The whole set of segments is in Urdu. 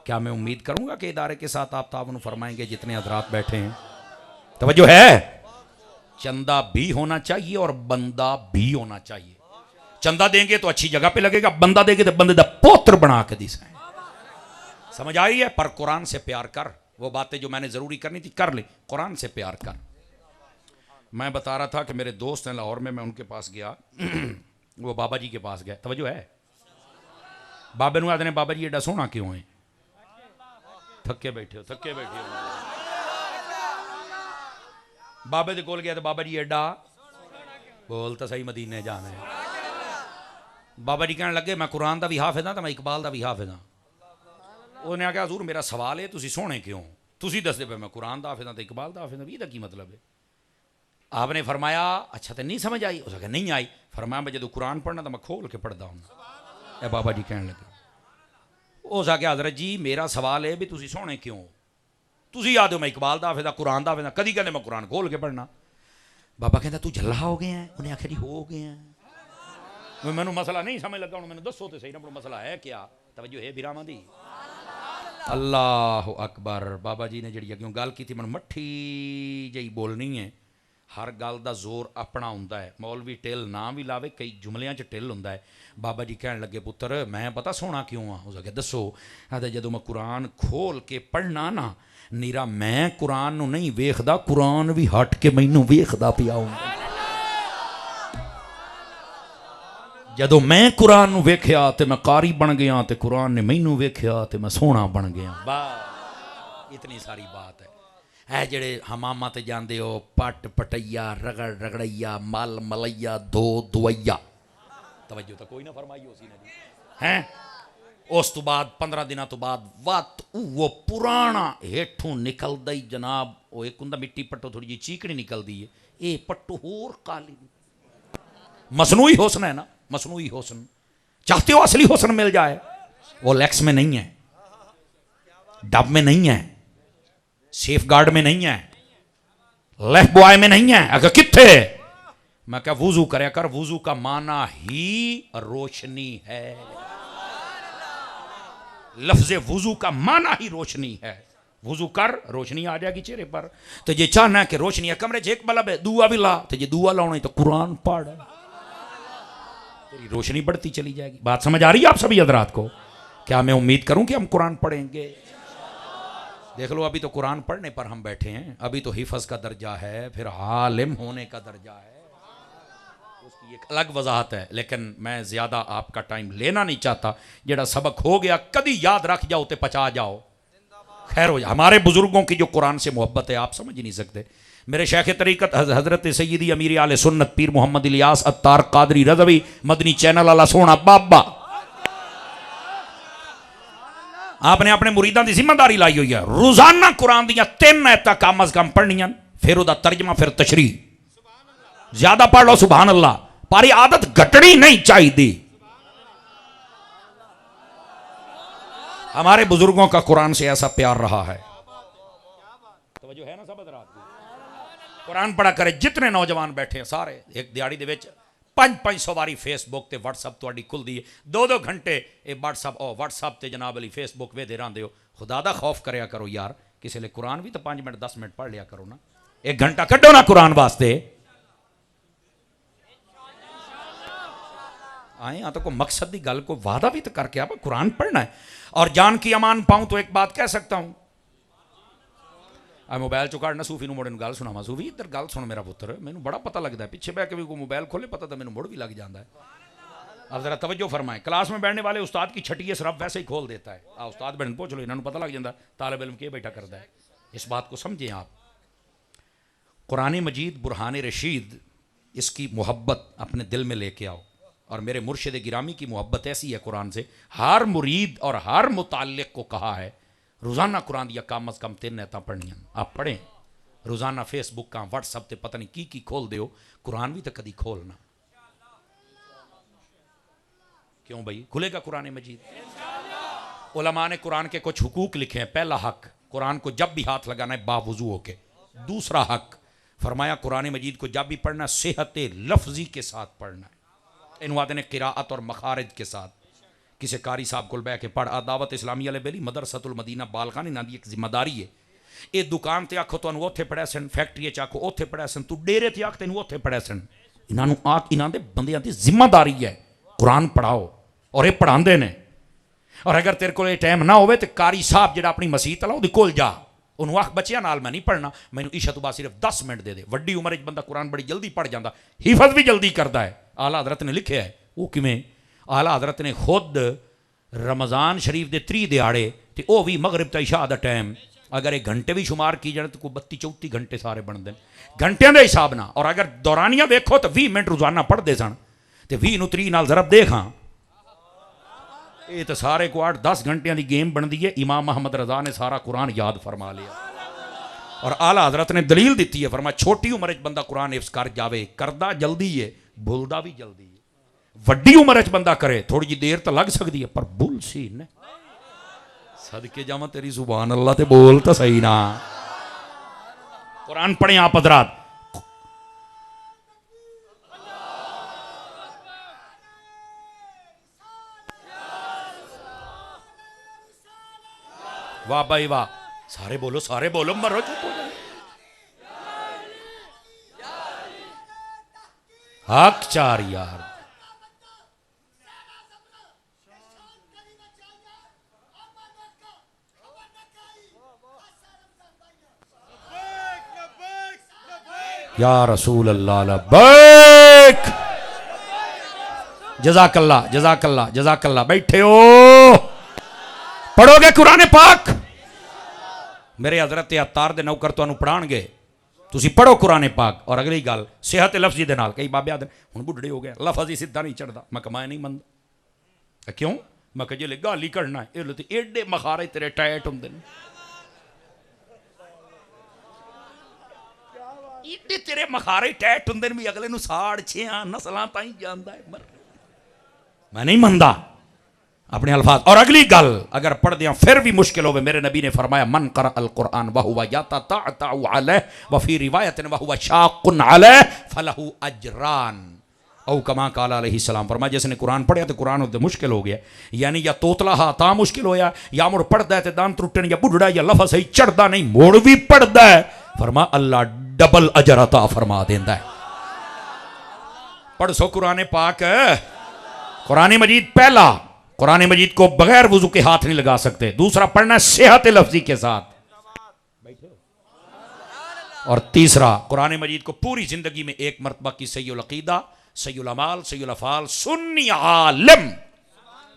کیا میں امید کروں گا کہ ادارے کے ساتھ آپ تعاون فرمائیں گے جتنے حضرات بیٹھے ہیں؟ توجہ ہے؟ چندہ بھی ہونا چاہیے اور بندہ بھی ہونا چاہیے. چندہ دیں گے تو اچھی جگہ پہ لگے گا, بندہ دیں گے تو بندے دا پوتر بنا کے دیسائیں. سمجھ آئی ہے؟ پر قرآن سے پیار کر. وہ باتیں جو میں نے ضروری کرنی تھی کر لے, قرآن سے پیار کر. میں بتا رہا تھا کہ میرے دوست ہیں لاہور میں ان کے پاس گیا. وہ بابا جی کے پاس گئے. توجہ ہے؟ بابے نو آدھے نے بابا جی ایڈا سونا کیوں ہیں؟ تھکے بیٹھے ہو, تھکے بیٹھے ہو. بابے دے کول گیا تو بابا جی ایڈا بول تو صحیح مدینے جانا ہے. بابا جی کہنے لگے میں قرآن دا بھی حافظ ہاں تو میں اقبال دا بھی حافظ ہاں. انہوں نے کہا حضور میرا سوال ہے تسی سونے کیوں؟ تسی دس دے پہ میں قرآن دا حافظ ہاں تو اقبال دا حافظ ہاں, یہ کی مطلب ہے؟ آپ نے فرمایا اچھا تو نہیں سمجھ آئی؟ اس نے کہا نہیں آئی. فرمایا میں جدو قرآن پڑھنا تو میں کھول کے پڑھتا ہوں. اے بابا جی کہنے لگے اس نے کہا حضرت جی میرا سوال ہے بھی تسی سونے کیوں؟ تسی یاد ہو میں اقبال دا حافظ ہاں, قرآن دا حافظ ہاں, کدی کہنے میں قرآن کھول کے پڑھنا. بابا کہتا تو جھلا ہو گئے ہیں؟ انہیں آخر جی ہو گئے ہیں. میں نے مسئلہ نہیں سمجھ لگا, انہوں نے دسو تو صحیح نا مسئلہ ہے کیا؟ توجہ ہے بیراما دی؟ اللہ اکبر. بابا جی نے جڑی کیوں گل کی تھی من مٹھی جی بولنی ہے. ہر گل دا زور اپنا ہوندا ہے. مولوی ٹل نہ بھی لاوے, کئی جملیاں چ ٹل ہوندا ہے. بابا جی کہن لگے پتر میں پتا سونا کیوں ہاں؟ اس نے کہا دسو. جدو میں قرآن کھول کے پڑھنا نا نیرا میں قرآن نو نہیں ویکھدا, قرآن بھی ہٹ کے مینوں ویکھدا پیا ہوندا. جدو میں قرآن نو ویکھیا تے میں قاری بن گیا تے قرآن نے مینوں ویکھیا تے میں سونا بن گیا. بس اتنی ساری بات ہے. اے جڑے حمامہ تے جاندے ہو پٹ پٹیا رگڑ رگڑیا مل ملیا دو دویا, توجہ تو کوئی نہ فرمائی ہو سی نے ہیں. اس تو بعد 15 دنوں تو بعد وات وہ پرانا ہیٹھوں نکل دئی جناب. وہ ایک ہوندا مٹی پٹو تھوڑی جی چیکڑی نکل دی ہے, اے پٹو ہور کالی. مصنوعی حسن ہے نا, مصنوعی حسن. چاہتے ہو اصلی حسن مل جائے؟ وہ لیکس میں نہیں ہے, ڈب میں نہیں ہے, سیف گارڈ میں نہیں ہے, لیف بوائے میں نہیں ہے. اگر کتھے؟ میں کہا وضو کریا کر. وضو کا معنی ہی روشنی ہے. لفظ وضو کا معنی ہی روشنی ہے. وضو کر روشنی آ جائے گی چہرے پر. تو یہ چاہنا ہے کہ روشنی ہے کمرے ایک بلب ہے دعا بھی لا, تو یہ دعا لاؤنا تو قرآن پڑھ, تیری روشنی بڑھتی چلی جائے گی. بات سمجھ آ رہی ہے آپ سبھی حضرات کو؟ کیا میں امید کروں کہ ہم قرآن پڑھیں گے؟ دیکھ لو ابھی تو قرآن پڑھنے پر ہم بیٹھے ہیں, ابھی تو حفظ کا درجہ ہے, پھر عالم ہونے کا درجہ ہے, اس کی ایک الگ وضاحت ہے. لیکن میں زیادہ آپ کا ٹائم لینا نہیں چاہتا. جڑا سبق ہو گیا کدی یاد رکھ جاؤ تے پچا جاؤ, خیر ہو جائے. ہمارے بزرگوں کی جو قرآن سے محبت ہے آپ سمجھ نہیں سکتے. میرے شیخ طریقت حضرت سیدی امیر آل سنت پیر محمد الیاس عطار قادری رضوی مدنی چینل والا سونا بابا, آپ نے اپنے مریداں دی ذمہ داری لائی ہوئی ہے روزانہ قرآن دیاں 3 آیتاں کم از کم پڑھنیاں, پھر وہ دا ترجمہ, پھر تشریح. زیادہ پڑھ لو سبحان اللہ, پاری عادت گھٹنی نہیں چاہیے دی. ہمارے بزرگوں کا قرآن سے ایسا پیار رہا ہے. توجہ ہے نا سب حضرات کو؟ قرآن پڑھا کرے. جتنے نوجوان بیٹھے ہیں سارے ایک دیہڑی دے وچ 500 واری فیس بک تے واٹس اپ تہاڈی کھل دی ہے, 2 گھنٹے اے واٹس اپ تے جناب علی فیس بک وے دے رہندے ہو. خدا دا خوف کریا کرو یار, کسی لے قرآن بھی تو 5 منٹ 10 منٹ پڑھ لیا کرو نا. 1 گھنٹہ کڈو نا قرآن واسطے. آئے تو کوئی مقصد دی گل کو وعدہ بھی تو کر کے آپ قرآن پڑھنا ہے. اور جان کی امان پاؤں تو ایک بات کہہ سکتا ہوں. موبائل چکاڑنا صوفی نو مڑے گل سنا. صوفی ادھر گل سن میرا پتر, مینوں بڑا پتہ لگتا ہے پیچھے بہ کے بھی کوئی موبائل کھولے پتہ تو مینوں مڑ بھی لگ جاتا ہے. اب ذرا توجہ فرمائیں. کلاس میں بیٹھنے والے استاد کی چھٹی ہے صرف ویسے ہی کھول دیتا ہے. استاد بہن پوچھ لو, انہوں نے پتہ لگ جاتا ہے طالب علم کے بیٹھا کرتا ہے. اس بات کو سمجھیں آپ. قرآن مجید برہان رشید, اس کی محبت اپنے دل میں لے کے آؤ. اور میرے مرشد گرامی کی محبت ایسی ہے قرآن سے, ہر مرید اور ہر متعلق کو کہا ہے روزانہ قرآن دیا کم از کم 3 آیتاں پڑھنیاں. آپ پڑھیں روزانہ. فیس بک کا واٹس اپ تے پتہ نہیں کی کھول دیو, قرآن بھی تو کدی کھولنا. کیوں بھائی کھلے گا قرآن مجید؟ علماء نے قرآن کے کچھ حقوق لکھے ہیں. پہلا حق, قرآن کو جب بھی ہاتھ لگانا ہے باوضو ہو کے. دوسرا حق فرمایا قرآن مجید کو جب بھی پڑھنا صحت لفظی کے ساتھ پڑھنا ہے. انواد نے قراءت اور مخارج کے ساتھ, کسی قاری صاحب کو بہ کے پڑھ دعوت اسلامی والے بیلی مدرسۃ المدینہ بالخان انہاں دی ایک ذمہ داری ہے. یہ دکان تے آکھو تانوں اوتھے پڑھا سن, فیکٹری چ آکھو اوتھے پڑھا سن, تو ڈیرے تے آکھ تینوں اوتھے پڑھا سن. انہاں نوں انہاں دے بندیاں دی ذمہ داری ہے قرآن پڑھاؤ, اور یہ پڑھاندے نے. اور اگر تیرے کو یہ ٹائم نہ ہوئے تو قاری صاحب جڑا اپنی مسیت والا وہ کول جا, انہوں آخ بچیاں نال میں نہیں پڑھنا, مینوں عشاء تو بعد صرف 10 منٹ دے دے. وڈی عمر بندہ قرآن بڑی جلدی پڑھ جاتا, حفظ بھی جلدی کرتا ہے. اعلیٰ حضرت نے لکھیا ہے وہ کیویں, اعلیٰ حضرت نے خود رمضان شریف دے 3 دیہاڑے تے وہ بھی مغرب تا عشاء دا ٹائم اگر ایک گھنٹے بھی شمار کی جائے تو کوئی 32-34 گھنٹے سارے بن دیں گھنٹیاں دے حساب نہ. اور اگر دورانیہ دیکھو تو 20 منٹ روزانہ پڑھ دے سن تے 20 نو 3 نال ضرب دیکھاں, یہ تو سارے کو 8-10 گھنٹیاں دی گیم بن دی ہے. امام محمد رضا نے سارا قرآن یاد فرما لیا, اور اعلیٰ حضرت نے دلیل دیتی ہے, فرمایا چھوٹی عمر وچ بندہ قرآن حفظ کر جاوے, کردا جلدی ہے بھولدا بھی جلدی ہے. وڈی عمر وچ بندہ کرے تھوڑی جی دیر تو لگ سکتی ہے پر بھول سی نے. صدقے جاواں تیری سبحان اللہ تے بول تو صحیح نا. قرآن پڑھیں آپ حضرات. واہ بھائی واہ, سارے بولو مرو چپ ہو جائے. حق 4 یار. یا رسول اللہ لبیک. جزاک اللہ. بیٹھے ہو پڑھو گے قرآن پاک. میرے حضرت عطار دے نوکر تانوں پڑھان گے, تسی پڑھو قرآن پاک. اور اگلی گل صحت لفظی دے نال, کئی بابے آدھے ہن بڈھڑے ہو گئے لفظ ہی سیدھا نہیں چڑھدا. میں کمائے نہیں مندا. کیوں؟ میں کہ جے گال ہی کرنا ہے اے لتے ایڈے مخارے تیرے ٹائٹ ہوندے نے, ایڈے تیرے مخارے ٹائٹ ہوندے نے بھی اگلے نو 6.5 نسلاں تائیں جاندا ہے. میں نہیں مندا اپنے الفاظ. اور اگلی گل اگر پڑھ دیاں پھر بھی مشکل ہوئے, میرے نبی نے فرمایا من قرأ القرآن وہو یتتعتع علیہ وفی روایت وہو شاق علیہ فلہ اجران او کما قال علیہ السلام. فرمایا جس نے قرآن پڑھیا تو قرآن ہوتے مشکل ہو گیا, یعنی یا توتلا ہا تا مشکل ہویا, یا مڑ پڑھدا ہے تے دان ٹرٹن, یا بڈھڑا یا لفظ صحیح چڑھدا نہیں موڑ بھی پڑھدا ہے. فرما اللہ ڈبل اجر عطا فرما دیندا ہے. پڑھ سو قرآن پاک. قرآن مجید پہلا, قرآن مجید کو بغیر وضو کے ہاتھ نہیں لگا سکتے. دوسرا پڑھنا صحت لفظی کے ساتھ. اور تیسرا قرآن مجید کو پوری زندگی میں ایک مرتبہ کی صحیح العقیدہ, صحیح العمال, صحیح الافعال, سنی عالم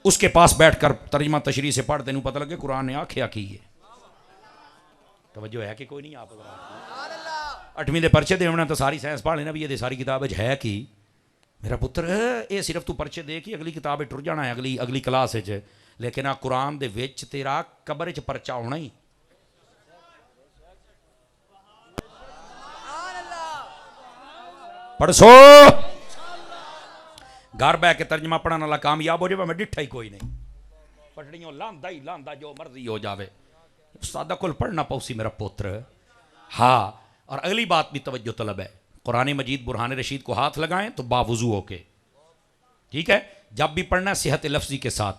اس کے پاس بیٹھ کر ترجمہ تشریح سے پڑھ دینوں پتہ لگے قرآن نے آکھیا کی ہے. توجہ ہے کہ کوئی نہیں؟ آپ 8ویں دے پرچے دے ہونا تو ساری سائنس پڑھ لینا بھی یہ ساری کتاب ہے کی میرا پتر یہ صرف تو پرچے دے کہ اگلی کتاب ٹر جانا ہے اگلی کلاس وچ, لیکن قرآن دے وچ تیرا قبر وچ پرچہ ہونا ہی. پڑھ سو گھر بہ کے ترجمہ پڑھنے والا کامیاب ہو جائے. میں ڈٹھا ہی کوئی نہیں, پٹڑیوں لاندا جو مرضی ہو جاوے, استاد کول پڑھنا پوسی میرا پتر. ہاں, اور اگلی بات بھی توجہ طلب ہے, قرآن مجید برہان رشید کو ہاتھ لگائیں تو باوضو ہو کے, ٹھیک ہے, جب بھی پڑھنا ہے صحت لفظی کے ساتھ.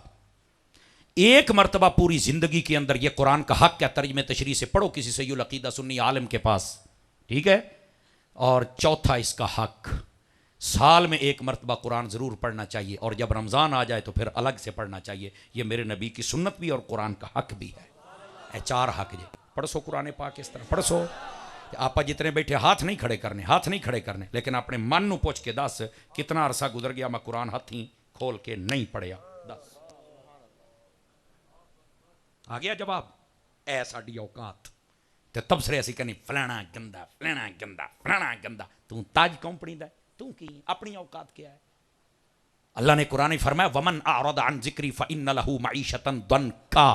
ایک مرتبہ پوری زندگی کے اندر یہ قرآن کا حق کیا ترجمہ تشریح سے پڑھو کسی صحیح العقیدہ سنی عالم کے پاس, ٹھیک ہے. اور چوتھا اس کا حق, سال میں ایک مرتبہ قرآن ضرور پڑھنا چاہیے, اور جب رمضان آ جائے تو پھر الگ سے پڑھنا چاہیے. یہ میرے نبی کی سنت بھی اور قرآن کا حق بھی ہے. اے 4 حق جی. پڑھ سو قرآن پاک اس طرح پڑھ سو. آپ جتنے بیٹھے ہاتھ نہیں کھڑے کرنے, لیکن اپنے من نو پوچھ کے دس کتنا عرصہ گزر گیا میں قرآن ہاتھی کھول کے نہیں پڑھیا. دس آ گیا جواب. اے ساڈی اوقات تے تبصرے اسی کہنی فلانا گندا. تو تاج کمپنی دا تو کی اپنی اوقات کیا ہے؟ اللہ نے قرآن فرمایا ومن اعرض عن ذکری فإن له معیشتا ضنکا.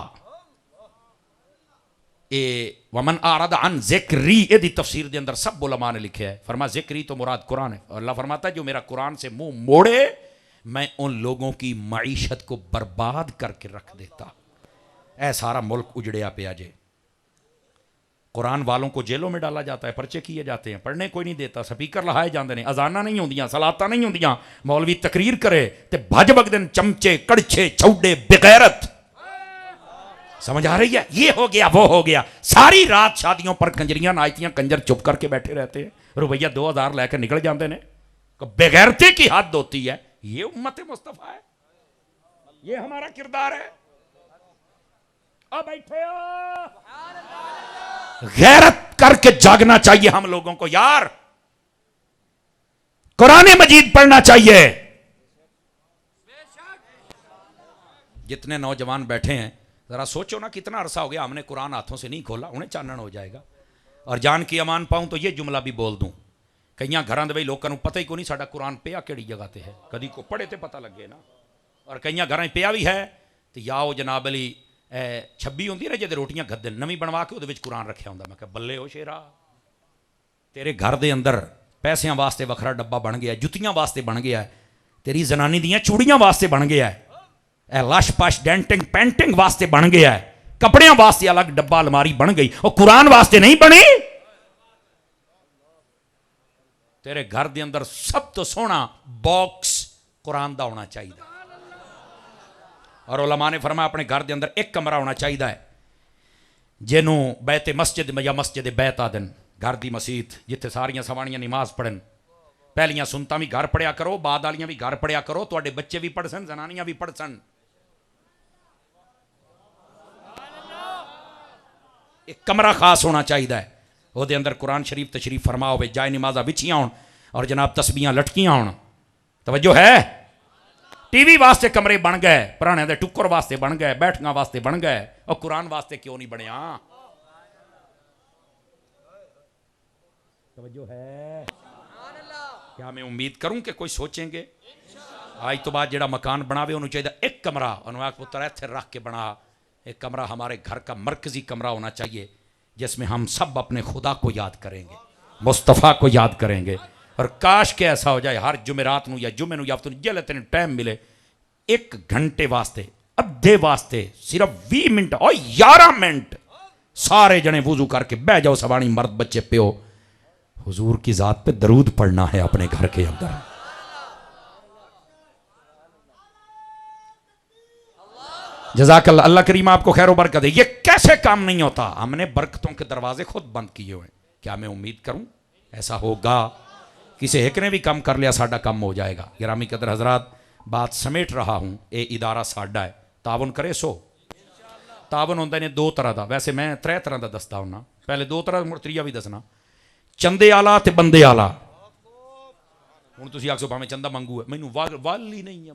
ومن اعرض عن ذکری یہ دی تفسیر دے اندر سب علماء نے لکھا ہے. فرما ذکری تو مراد قرآن ہے. اللہ فرماتا ہے جو میرا قرآن سے منہ موڑے میں ان لوگوں کی معیشت کو برباد کر کے رکھ دیتا. اے سارا ملک اجڑیا پیا جے. قرآن والوں کو جیلوں میں ڈالا جاتا ہے، پرچے کیے جاتے ہیں، پڑھنے کوئی نہیں دیتا، سپیکر لہائے جاندے نے، اذاناں نہیں ہوندیاں، صلاتاں نہیں ہوندیاں، مولوی تقریر کرے تے بھج بگدن چمچے کڑچھے چھوڑے بغیرت. سمجھ آ رہی ہے؟ یہ ہو گیا وہ ہو گیا. ساری رات شادیوں پر کنجریاں ناچتیاں، کنجر چپ کر کے بیٹھے رہتے ہیں، روپیہ 2000 لے کے نکل جاندے نے. بغیرتی کی حد ہوتی ہے. یہ امت مصطفیٰ ہے، یہ ہمارا کردار ہے. اب بیٹھے ہو، غیرت کر کے جاگنا چاہیے ہم لوگوں کو یار. قرآن مجید پڑھنا چاہیے. جتنے نوجوان بیٹھے ہیں ذرا سوچو نا، کتنا عرصہ ہو گیا ہم نے قرآن ہاتھوں سے نہیں کھولا. انہیں چانن ہو جائے گا. اور جان کی امان پاؤں تو یہ جملہ بھی بول دوں، کئی گھراں دے لوگوں کو پتہ ہی کو نہیں ساڈا قرآن پیا کیڑی جگہ تے ہے. کدی کو پڑھے تے پتہ لگے نا. اور کئی گھراں پیا بھی ہے تو یا وہ جناب علی چھبی ہوندی نا جے روٹیاں گھدن نویں بنوا کے وہ کقرآن رکھیا ہوندا. میں کہ بلے ہو شیرا، تیرے گھر دے اندر پیسیاں واسطے وکھرا ڈبا بن گیا ہے، جتیاں واسطے بن گیا ہے، تیری زنانی دیاں چوڑیاں واسطے بن گیا ہے، اے لش پش ڈینٹنگ پینٹنگ واسطے بن گیا ہے، کپڑیاں واسطے الگ ڈبا الماری بن گئی، اور قرآن واسطے نہیں بنی. تیرے گھر دے اندر سب تو سونا باکس قرآن دا ہونا چاہیے. اور علماء نے فرمایا اپنے گھر دے اندر ایک کمرہ ہونا چاہیے ہے جنوں بیت مسجد یا مسجد بیت آدن، گھر دی مسجد جتھے ساریاں سوانیاں نماز پڑھن. پہلیاں سنتاں بھی گھر پڑھیا کرو، بعد والیاں بھی گھر پڑھیا کرو، تواڈے بچے بھی پڑھ سن، زنانیاں بھی پڑھ سن. ایک کمرہ خاص ہونا چاہیے ہے، وہ دے اندر قرآن شریف تشریف فرما ہوئے، جائے نمازاں وچھیاں ہون اور جناب تسبیحاں لٹکیاں ہون. توجہ ہے؟ ٹی وی واسطے کمرے بن گئے، پرانے دے ٹکر واسطے بن گئے، بیٹھنا واسطے بن گئے، اور قرآن واسطے کیوں نہیں بنیا؟ توجہ ہے؟ کیا میں امید کروں کہ کوئی سوچیں گے آج تو بعد جڑا مکان بناوے انہوں چاہیے ایک کمرہ، انہوں آکھ پتر ایتھے رکھ کے بنا. ایک کمرہ ہمارے گھر کا مرکزی کمرہ ہونا چاہیے جس میں ہم سب اپنے خدا کو یاد کریں گے، مصطفیٰ کو یاد کریں گے. اور کاش کہ ایسا ہو جائے ہر جمعرات نو یا جمعے نو یا ہفتہ نو جلے تین ٹائم ملے 1 گھنٹے واسطے، ادھے واسطے، صرف 20 منٹ اور 11 منٹ سارے جنے وضو کر کے بہ جاؤ، سوانی مرد بچے پیو، حضور کی ذات پہ درود پڑھنا ہے اپنے گھر کے اندر. جزاک اللہ. اللہ کریم آپ کو خیر و برکت دے. یہ کیسے کام نہیں ہوتا؟ ہم نے برکتوں کے دروازے خود بند کیے ہوئے. کیا میں امید کروں ایسا ہوگا؟ کسی ایک نے بھی کم کر لیا ساڈا کم ہو جائے گا. گرامی قدر حضرات، بات سمیٹ رہا ہوں. اے ادارہ ساڈا ہے، تعاون کرے سو. تعاون ہوندے نے 2 طرح دا، ویسے میں 3 طرح دا دستا ہونا. پہلے 2 طرح مرتریہ بھی دسنا، چندے آلا تے بندے آلا. ہوں تسی آکھو بھاویں چندہ منگو ہے، مینوں وال ہی نہیں ہے،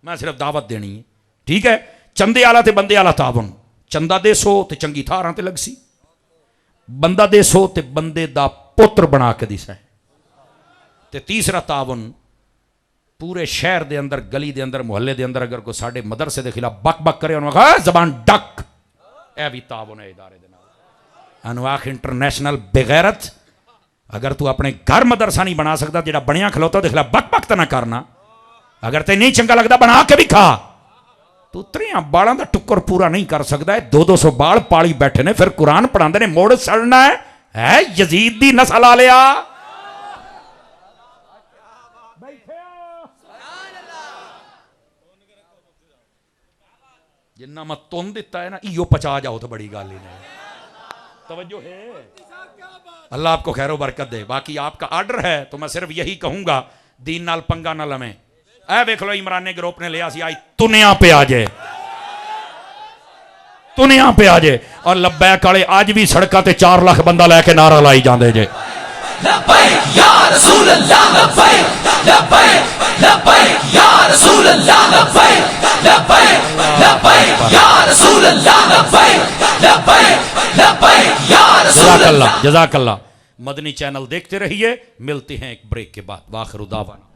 میں صرف دعوت دینی ہے. ٹھیک ہے، چندے آلا تے بندے آلا تعاون. چندہ دے سو تے چنگی تھاراں تے لگ سی، بندہ دے سو تے بندے دا پتر بنا کے دیسا ہے. تے تیسرا تعاون پورے شہر دے اندر، گلی دے اندر، محلے دے اندر اگر کوئی ساڈے مدرسے دے خلاف بک بک کرے انہوں کہا زبان ڈک، اے بھی تعاون ہے ادارے دے نال. انواخ انٹرنیشنل بغیرت، اگر تو اپنے گھر مدرسہ نہیں بنا سکتا، جڑا بنیا کھلوتا دے خلاف بک بک تے نہ کرنا. اگر تے نہیں چنگا لگتا بنا کے بھی کھا. تو تریاں بالاں دا ٹکر پورا نہیں کر سکتا ہے. 200 بال پالی بیٹھے نے، پھر قرآن پڑھاندے نے، موڑ سڑنا ہے یزید دی نسل آ لیا. جنہ میں تون دیتا ہے نا ایو پچا جاؤ تو بڑی گالی نہیں. توجہ ہے؟ اللہ آپ کو خیر و برکت دے. باقی آپ کا آرڈر ہے تو میں صرف یہی کہوں گا، دین نال پنگا نہ لمیں. اے دیکھ لو عمران نے گروپ نے لیا سی آئی دنیا پہ آ جائے، دنیا پہ آ جائے. اور لبیک والے آج بھی سڑکاں تے 4 لاکھ بندہ لے کے نعرہ لائی جاندے جے. لبیک یا رسول اللہ، لبیک لبیک لبیک یا رسول اللہ، لبیک لبیک لبیک یا رسول اللہ، لبیک لبیک لبیک یا رسول اللہ. جزاک اللہ، جزاک اللہ. مدنی چینل دیکھتے رہیے. ملتے ہیں ایک بریک کے بعد. واخر دعوانا